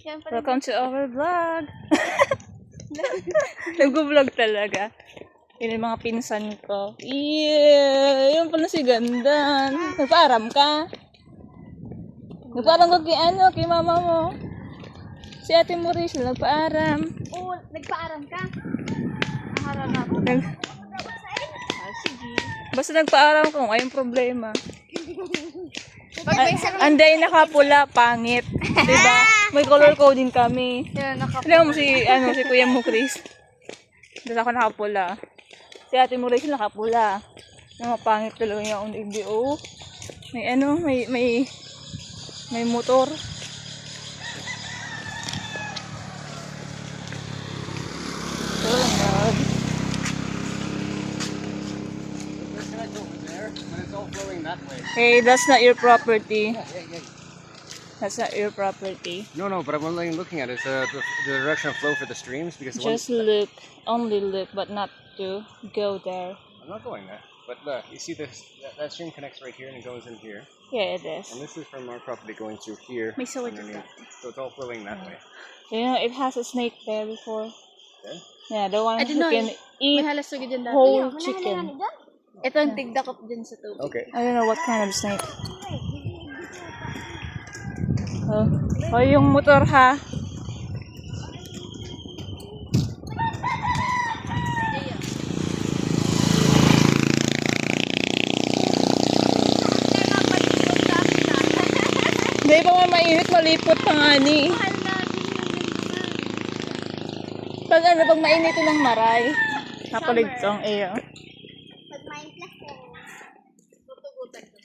Welcome to our vlog. Nag-vlog talaga. Yun yung mga pinsan ko. Yeah! Yun pala si Gandan. Nagpaaram ka? Nagpaaram ka kay mama mo? Si Ate Maurice, nagpaaram. Oo, nagpaaram ka. Naharap ako. Sige. Basta nagpaaram ko, ayong problema. Anday nakapula, pangit. Diba? May color coding kami. Alam mo si Kuya mo, Chris. Doon ako nakapula. Si Ate Maurice nakapula. Yung mga pangit talaga yung NDO. May motor. Oh God. Hey, that's not your property. That's not your property. No, but I'm only looking at it. It's the direction of flow for the streams because Just look, only look, but not to go there. I'm not going there. But look, you see this? That stream connects right here and it goes in here. Yeah, it is. And this is from our property going through here. May sawit underneath. So it's all flowing that way. You know, it has a snake there before. Yeah? Yeah, the one I who didn't know can May eat halasugid dyan dati. whole chicken. Ito ang tigdakop dyan sa tubig. Okay. I don't know what kind of snake. Oh, yung motor ha. Hindi pa nga mainit, malipot pa nga ni. Pag mainit ng maray, napaligto ang air. Pag mindless ko, tutugutan ko.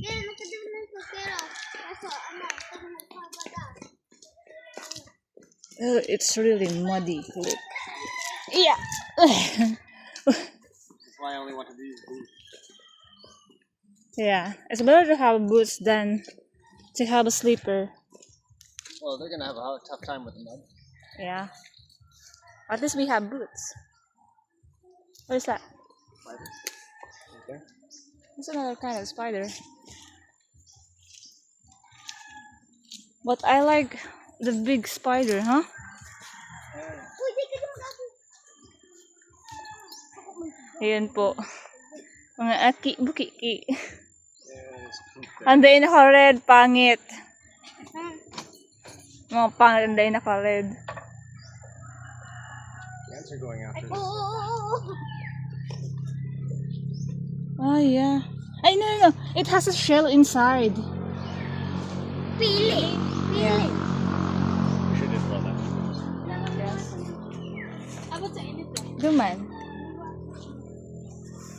Pero nakadaman ko, pero kaso pag nagpabada. Oh, it's really muddy. Look. Yeah. That's why I only want to use boots. Yeah, it's better to have boots than to have a slipper. Well, they're gonna have a tough time with the mud. Yeah. At least we have boots. What is that? Spiders. Okay. It's another kind of spider. But I like the big spider, huh? Ayan po. Mga aki-bukiki. Anday naka-red, pangit. Mga pangit, anday naka-red. The ants are going after this. Oh, yeah. Ay, no. It has a shell inside. Pili! Yeah. We should just blow that. Yes. Abot sa init lang. Duman.